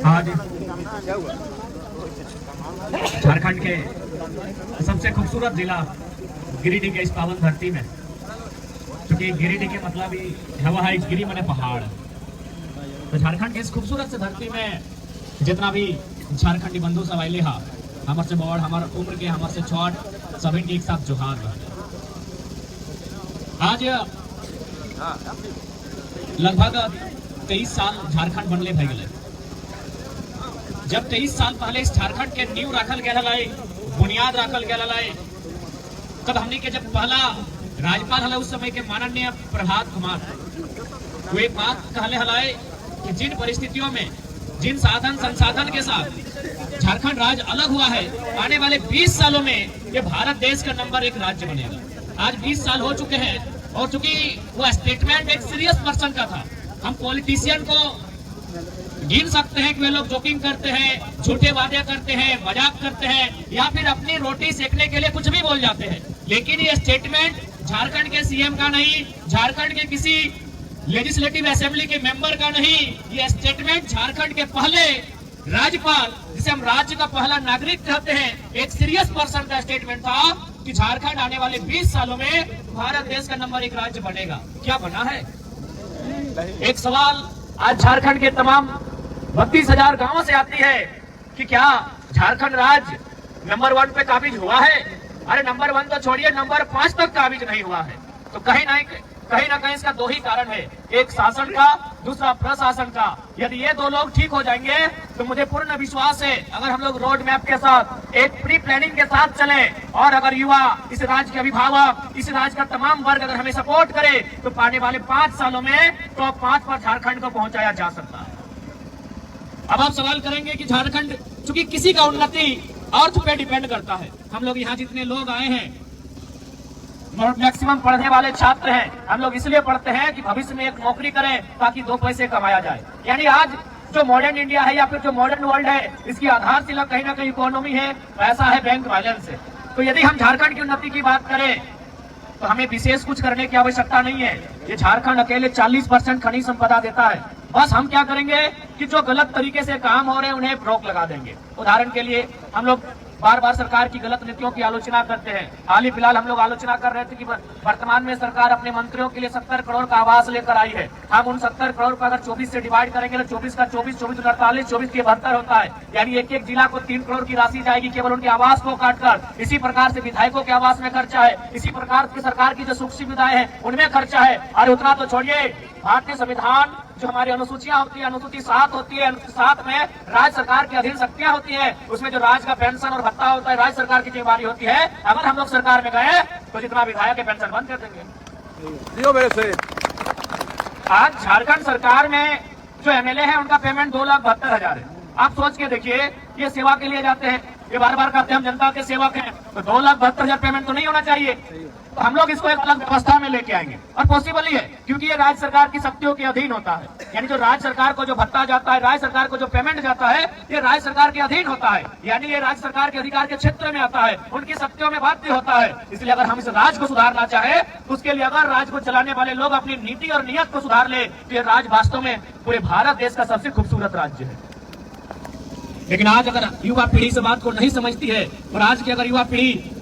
आज झारखंड के सबसे खूबसूरत जिला गिरिडीह के इस पावन धरती में, क्योंकि गिरिडीह के मतलब ही हवा है, गिरी मने पहाड़। तो झारखंड के इस खूबसूरत से धरती में जितना भी झारखंडी बंधु सब आइले हा, हमारे से बड़, हमारे उम्र के, हमारे से छोट, सभी एक साथ जोहार रहे। आज लगभग 23 साल झारखंड बनले भय गए। जब 23 साल पहले इस झारखंड के नींव रखल गया, बुनियाद रखल गया, तब हमने के जब पहला राज्यपाल हला उस समय के माननीय प्रभात कुमार, वो एक बात कहले हलाए कि जिन परिस्थितियों में, जिन साधन संसाधन के साथ झारखंड राज्य अलग हुआ है, आने वाले 20 सालों में ये भारत देश का नंबर 1 राज्य बनेगा। आज 20 साल हो चुके हैं और चूंकि वो स्टेटमेंट एक सीरियस पर्सन का था। हम पॉलिटिशियन को गिन सकते हैं कि वे लोग जोकिंग करते हैं, झूठे वादे करते हैं, मजाक करते हैं या फिर अपनी रोटी सेकने के लिए कुछ भी बोल जाते हैं, लेकिन ये स्टेटमेंट झारखंड के सीएम का नहीं, झारखंड के किसी लेजिस्लेटिव असेंबली के मेंबर का नहीं, ये स्टेटमेंट झारखंड के पहले राज्यपाल, जिसे हम राज्य का पहला नागरिक कहते हैं, एक सीरियस पर्सन का स्टेटमेंट था कि झारखंड आने वाले 20 सालों में भारत देश का नंबर 1 राज्य बनेगा। क्या बना है? एक सवाल आज झारखंड के तमाम 32,000 गांवों से आती है कि क्या झारखंड राज्य नंबर 1 पे काबिज हुआ है? अरे नंबर 1 तो छोड़िए, नंबर 5 तक काबिज नहीं हुआ है। तो कहीं ना कहीं इसका 2 ही कारण है, एक शासन का, दूसरा प्रशासन का। यदि ये 2 लोग ठीक हो जाएंगे तो मुझे पूर्ण विश्वास है, अगर हम लोग रोड मैप के साथ, एक प्री प्लानिंग के साथ चले और अगर युवा, इस राज्य के अभिभावक, इस राज्य का तमाम वर्ग अगर हमें सपोर्ट करे तो आने वाले 5 सालों में टॉप 5 पर झारखंड को पहुंचाया जा सकता है। अब आप सवाल करेंगे कि झारखंड, चूंकि किसी का उन्नति अर्थ पे डिपेंड करता है। हम लोग यहाँ जितने लोग आए हैं मैक्सिमम पढ़ने वाले छात्र हैं। हम लोग इसलिए पढ़ते हैं कि भविष्य में एक नौकरी करें ताकि 2 पैसे कमाया जाए। यानी आज जो मॉडर्न इंडिया है या फिर जो मॉडर्न वर्ल्ड है, इसकी आधारशिला कहीं ना कहीं इकोनॉमी है, पैसा है, बैंक बैलेंस है। तो यदि हम झारखंड की उन्नति की बात करें तो हमें विशेष कुछ करने की आवश्यकता नहीं है। ये झारखंड अकेले 40% खनिज संपदा देता है। बस हम क्या करेंगे कि जो गलत तरीके से काम हो रहे हैं उन्हें रोक लगा देंगे। उदाहरण के लिए हम लोग बार बार सरकार की गलत नीतियों की आलोचना करते हैं। हाल ही फिलहाल हम लोग आलोचना कर रहे थे कि वर्तमान में सरकार अपने मंत्रियों के लिए 70 करोड़ का आवास लेकर आई है। हम उन 70 करोड़ को अगर 24 से डिवाइड करेंगे तो 24 का 24, 24 का 48, 24 के 72 होता है। यानी एक जिला को 3 करोड़ की राशि जाएगी केवल उनके आवास को काटकर। इसी प्रकार से विधायकों के आवास में खर्चा है, इसी प्रकार की सरकार की जो सुख सुविधाएं हैं उनमें खर्चा है। और उतना तो छोड़िए, भारतीय संविधान जो हमारी अनुसूचियां होती है, अनुसूची 7 होती है, अनुसूची 7 में राज्य सरकार की अधीन शक्तियां होती है। उसमें जो राज्य का पेंशन और भत्ता होता है राज्य सरकार की जिम्मेदारी होती है। अगर हम लोग सरकार में गए तो जितना विधायक के पेंशन बंद कर देंगे। आज झारखंड सरकार में जो एमएलए है उनका पेमेंट 2,72,000 है। आप सोच के देखिए, ये सेवा के लिए जाते हैं, ये बार बार कहते हैं हम जनता के सेवक हैं, तो 2,72,000 पेमेंट तो नहीं होना चाहिए। तो हम लोग इसको एक अलग व्यवस्था में लेके आएंगे और पॉसिबल ही है, क्योंकि ये राज्य सरकार की शक्तियों के अधीन होता है। यानी जो राज्य सरकार को जो भत्ता जाता है, राज्य सरकार को जो पेमेंट जाता है, ये राज्य सरकार के अधीन होता है। यानी ये राज्य सरकार के अधिकार के क्षेत्र में आता है, उनकी शक्तियों में बाध्य होता है। इसलिए अगर हम इस राज्य को सुधारना चाहे तो उसके लिए अगर राज्य को चलाने वाले लोग अपनी नीति और नीयत को सुधार ले तो ये राज्य वास्तव में पूरे भारत देश का सबसे खूबसूरत राज्य है। लेकिन आज अगर युवा पीढ़ी इस बात को नहीं समझती है और आज की अगर युवा पीढ़ी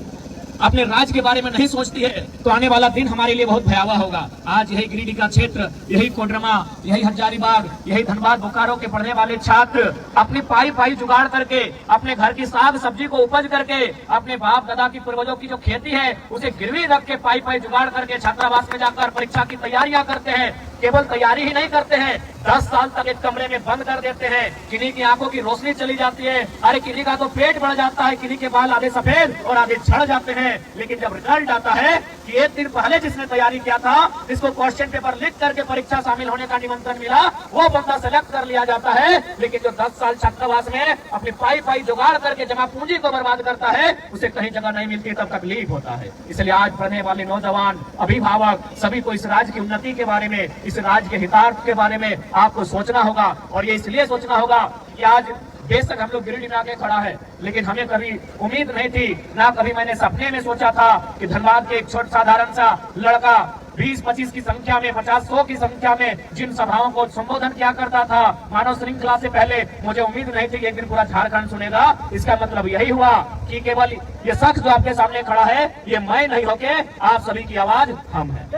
अपने राज्य के बारे में नहीं सोचती है तो आने वाला दिन हमारे लिए बहुत भयावह होगा। आज यही गिरिडीह का क्षेत्र, यही कोडरमा, यही हजारीबाग, यही धनबाद, बोकारो के पढ़ने वाले छात्र अपनी पाई जुगाड़ करके, अपने घर की साग सब्जी को उपज करके, अपने बाप दादा की पूर्वजों की जो खेती है उसे गिरवी रख के पाई जुगाड़ करके छात्रावास में जाकर परीक्षा की तैयारियां करते हैं। केवल तैयारी ही नहीं करते हैं, 10 साल तक एक कमरे में बंद कर देते हैं। किन्हीं की आंखों की रोशनी चली जाती है, अरे किन्हीं का तो पेट बढ़ जाता है, किन्हीं के बाल आधे सफेद और आधे झड़ जाते हैं। लेकिन जब रिजल्ट आता है कि 1 दिन पहले जिसने तैयारी किया था, इसको क्वेश्चन पेपर लिख करके परीक्षा शामिल होने का निमंत्रण मिला, वो बंदा सेलेक्ट कर लिया जाता है। लेकिन जो 10 साल छात्रावास में अपनी पाई जुगाड़ करके जमा पूंजी को बर्बाद करता है, उसे कहीं जगह नहीं मिलती, तब तकलीफ होता है। इसलिए आज पढ़ने वाले नौजवान, अभिभावक सभी को इस राज्य की उन्नति के बारे में, इस राज्य के हितार्थ के बारे में आपको सोचना होगा। और ये इसलिए सोचना होगा कि आज बेशक हम लोग गिरिडीह में आके खड़ा है, लेकिन हमें कभी उम्मीद नहीं थी, ना कभी मैंने सपने में सोचा था कि धनबाद के एक छोटा साधारण सा लड़का 20-25 की संख्या में, 50-100 की संख्या में जिन सभाओं को संबोधन किया करता था मानव श्रृंखला से पहले, मुझे उम्मीद नहीं थी कि एक दिन पूरा झारखंड सुनेगा। इसका मतलब यही हुआ कि केवल ये शख्स जो आपके सामने खड़ा है, ये मैं नहीं होके आप सभी की आवाज हम है।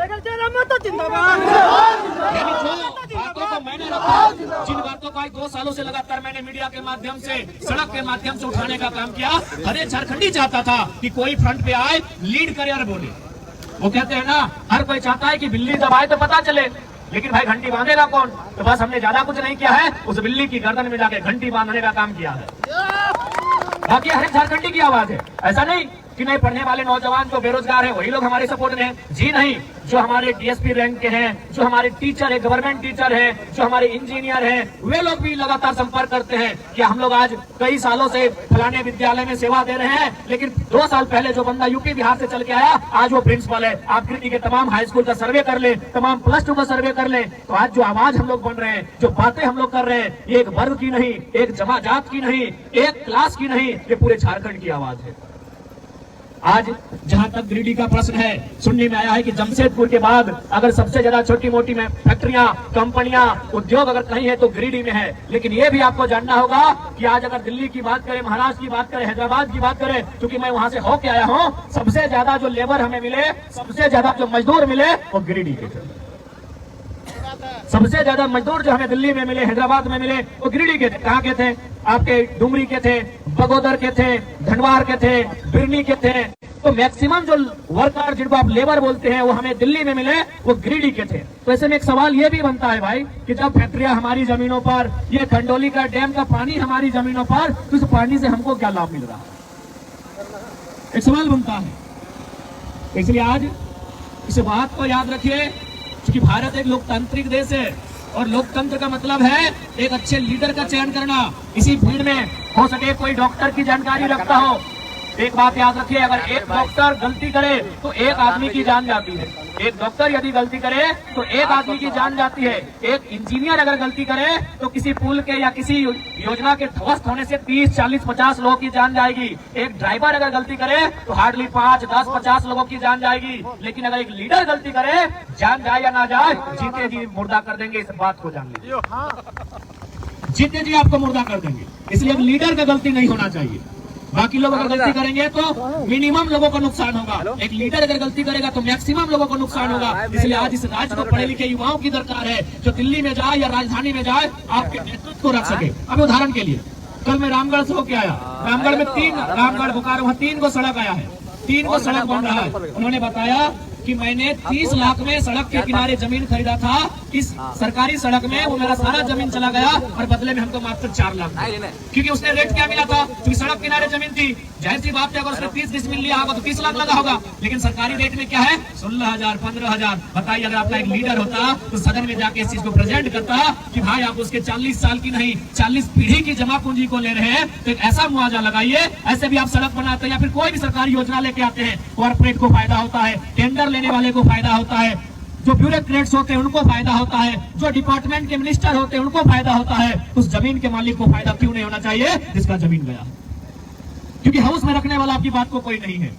बातों को मैंने रखा, जिन बातों को आज 2 सालों से लगातार मैंने मीडिया के माध्यम से, सड़क के माध्यम से उठाने का काम किया, हर एक झारखंडी चाहता था कि कोई फ्रंट पे आए, लीड करे और बोले। वो कहते हैं ना, हर कोई चाहता है कि बिल्ली जब आए तो पता चले, लेकिन भाई घंटी बांधेगा कौन? तो बस हमने ज्यादा कुछ नहीं किया है, उस बिल्ली की गर्दन में जाके घंटी बांधने का काम किया है। बाकी हर एक झारखंडी की आवाज है। ऐसा नहीं कि नहीं पढ़ने वाले नौजवान जो बेरोजगार है वही लोग हमारे सपोर्ट में हैं। जी नहीं, जो हमारे डीएसपी रैंक के हैं, जो हमारे टीचर है, गवर्नमेंट टीचर है, जो हमारे इंजीनियर हैं, वे लोग भी लगातार संपर्क करते हैं कि हम लोग आज कई सालों से फलाने विद्यालय में सेवा दे रहे हैं, लेकिन 2 साल पहले जो बंदा यूपी बिहार से चल के आया, आज वो प्रिंसिपल है। आप गिरिडीह के तमाम हाई स्कूल का सर्वे कर ले, तमाम +2 का सर्वे कर ले, तो आज जो आवाज हम लोग बन रहे हैं, जो बातें हम लोग कर रहे हैं, ये एक वर्ग की नहीं, एक जमात की नहीं, एक क्लास की नहीं, ये पूरे झारखंड की आवाज है। आज जहां तक गिरिडीह का प्रश्न है, सुनने में आया है कि जमशेदपुर के बाद अगर सबसे ज्यादा छोटी मोटी में फैक्ट्रियां, कंपनियां, उद्योग अगर कहीं है तो गिरिडीह में है। लेकिन ये भी आपको जानना होगा कि आज अगर दिल्ली की बात करें, महाराष्ट्र की बात करें, हैदराबाद की बात करें, क्योंकि मैं वहां से होके आया हूं, सबसे ज्यादा जो लेबर हमें मिले, सबसे ज्यादा जो मजदूर मिले, वो गिरिडीह के थे। सबसे ज्यादा मजदूर जो हमें दिल्ली में मिले, हैदराबाद में मिले, वो गिरिडीह के थे। कहाँ के थे? आपके डुमरी के थे, बगोदर के थे, धनवार के थे, बिरनी के थे। तो मैक्सिमम जो वर्कर जिनको आप लेबर बोलते हैं वो हमें दिल्ली में मिले, वो गिरिडीह के थे। तो ऐसे में एक सवाल ये भी बनता है भाई कि जब फैक्ट्रियां हमारी जमीनों पर, ये खंडोली का डैम का पानी हमारी जमीनों पर, तो इस पानी से हमको क्या लाभ मिल रहा है? एक सवाल बनता है। इसलिए आज इस बात को याद रखिए कि भारत एक लोकतांत्रिक देश है और लोकतंत्र का मतलब है एक अच्छे लीडर का चयन करना। इसी भीड़ में हो सके कोई डॉक्टर की जानकारी रखता हो। एक बात याद रखिए, अगर एक डॉक्टर गलती करे तो एक आदमी की जान जाती है। एक डॉक्टर यदि गलती करे तो एक आदमी की जान जाती है। एक इंजीनियर अगर गलती करे तो किसी पुल के या किसी योजना के ध्वस्त होने से 30, 40, 50 लोगों की जान जाएगी। एक ड्राइवर अगर गलती करे तो हार्डली 5, 10, 50 लोगों की जान जाएगी। लेकिन अगर एक लीडर गलती करे, जान जाए या ना जाए, जीते जी मुर्दा कर देंगे। इस बात को जान लीजिए, जीते जी आपको मुर्दा कर देंगे। इसलिए लीडर का गलती नहीं होना चाहिए। बाकी लोग अगर गलती करेंगे तो मिनिमम लोगों को नुकसान होगा, एक लीडर अगर गलती करेगा तो मैक्सिमम लोगों को नुकसान होगा। इसलिए आज इस राज्य को पढ़े लिखे युवाओं की दरकार है, जो दिल्ली में जाए या राजधानी में जाए, आपके नेतृत्व को रख सके। अब उदाहरण के लिए कल मैं रामगढ़ से होके आया, रामगढ़ में 3, रामगढ़ बोकारो, वहाँ 3 को सड़क आया है, 3 को सड़क बन रहा है। उन्होंने बताया कि मैंने 30 लाख में सड़क के किनारे जमीन खरीदा था, इस सरकारी सड़क में वो मेरा सारा जमीन चला गया और बदले में हमको मात्र 4 लाख, क्योंकि उसने रेट क्या मिला था? क्योंकि सड़क किनारे जमीन थी, जाहिर सी बात है अगर उसने 30 डिसमिल लिया होगा तो 30 लाख लगा होगा। लेकिन सरकारी रेट में क्या है? 16,000, 15,000। बताइए, अगर आपका एक लीडर होता तो सदन में जाके इस चीज को प्रेजेंट करता कि भाई आप उसके 40 साल की नहीं, 40 पीढ़ी की जमा पूंजी को ले रहे हैं, तो एक ऐसा मुआवजा लगाइए। ऐसे भी आप सड़क बनाते हैं या फिर कोई भी सरकारी योजना लेके आते हैं, कॉर्पोरेट को फायदा होता है, टेंडर लेने वाले को फायदा होता है, जो ब्यूरोक्रेट्स होते हैं उनको फायदा होता है, जो डिपार्टमेंट के मिनिस्टर होते हैं उनको फायदा होता है। उस जमीन के मालिक को फायदा क्यों नहीं होना चाहिए जिसका जमीन गया? क्योंकि हाउस में रखने वाला आपकी बात को कोई नहीं है।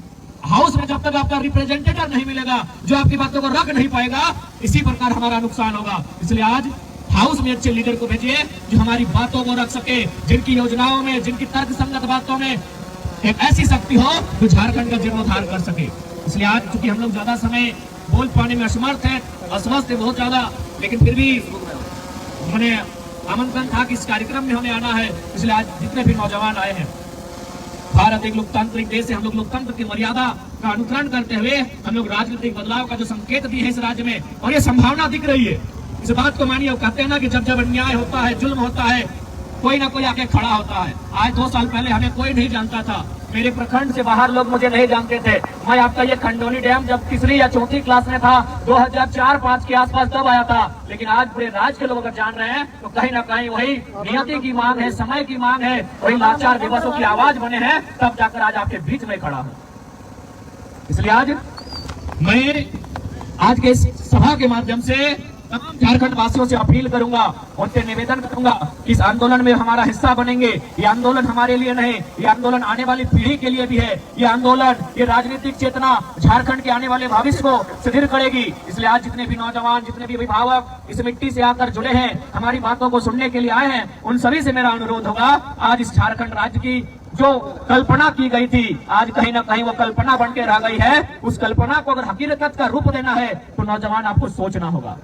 हाउस में जब तक आपका रिप्रेजेंटेटिव नहीं मिलेगा जो आपकी बातों को रख नहीं पाएगा, इसी प्रकार हमारा नुकसान होगा। इसलिए आज हाउस में अच्छे लीडर को भेजिए जो हमारी बातों को रख सके, जिनकी योजनाओं में, जिनकी तर्क संगत बातों में एक ऐसी शक्ति हो जो झारखंड का जीर्णोद्धार कर सके। इसलिए आज चूंकि हम लोग ज्यादा समय बोल पाने में असमर्थ है, अस्वस्थ है बहुत ज्यादा, लेकिन फिर भी उन्होंने आमंत्रण था कि इस कार्यक्रम में हमें आना है। इसलिए आज जितने भी नौजवान आए हैं, भारत एक लोकतांत्रिक देश है, हम लोग लोकतंत्र की मर्यादा का अनुकरण करते हुए हम लोग राजनीतिक बदलाव का जो संकेत दिए हैं इस राज्य में, और ये संभावना दिख रही है। इस बात को मानिए, कहते हैं ना कि जब जब अन्याय होता है, जुल्म होता है, कोई ना कोई आके खड़ा होता है। आज 2 साल पहले हमें कोई नहीं जानता था, मेरे प्रखंड से बाहर लोग मुझे नहीं जानते थे। मैं आपका ये खंडोली डैम जब 3री या 4ठी क्लास में था, 2004-5 के आसपास तब आया था। लेकिन आज पूरे राज्य के लोग अगर जान रहे हैं तो कहीं ना कहीं वही नियति की मांग है, समय की मांग है, वही लाचार दिवसों की आवाज बने हैं, तब जाकर आज आपके बीच में खड़ा हूँ। इसलिए आज मैं आज के इस सभा के माध्यम से तमाम झारखंड वासियों से अपील करूंगा, उनसे निवेदन करूंगा कि इस आंदोलन में हमारा हिस्सा बनेंगे। ये आंदोलन हमारे लिए नहीं, ये आंदोलन आने वाली पीढ़ी के लिए भी है। ये आंदोलन, ये राजनीतिक चेतना झारखंड के आने वाले भविष्य को सुदृढ़ करेगी। इसलिए आज जितने भी नौजवान, जितने भी अभिभावक इस मिट्टी से आकर जुड़े हैं, हमारी बातों को सुनने के लिए आए हैं, उन सभी से मेरा अनुरोध होगा, आज इस झारखंड राज्य की जो कल्पना की गई थी, आज कहीं ना कहीं वो कल्पना बन के रह गई है। उस कल्पना को अगर हकीकत का रूप देना है तो नौजवान आपको सोचना होगा।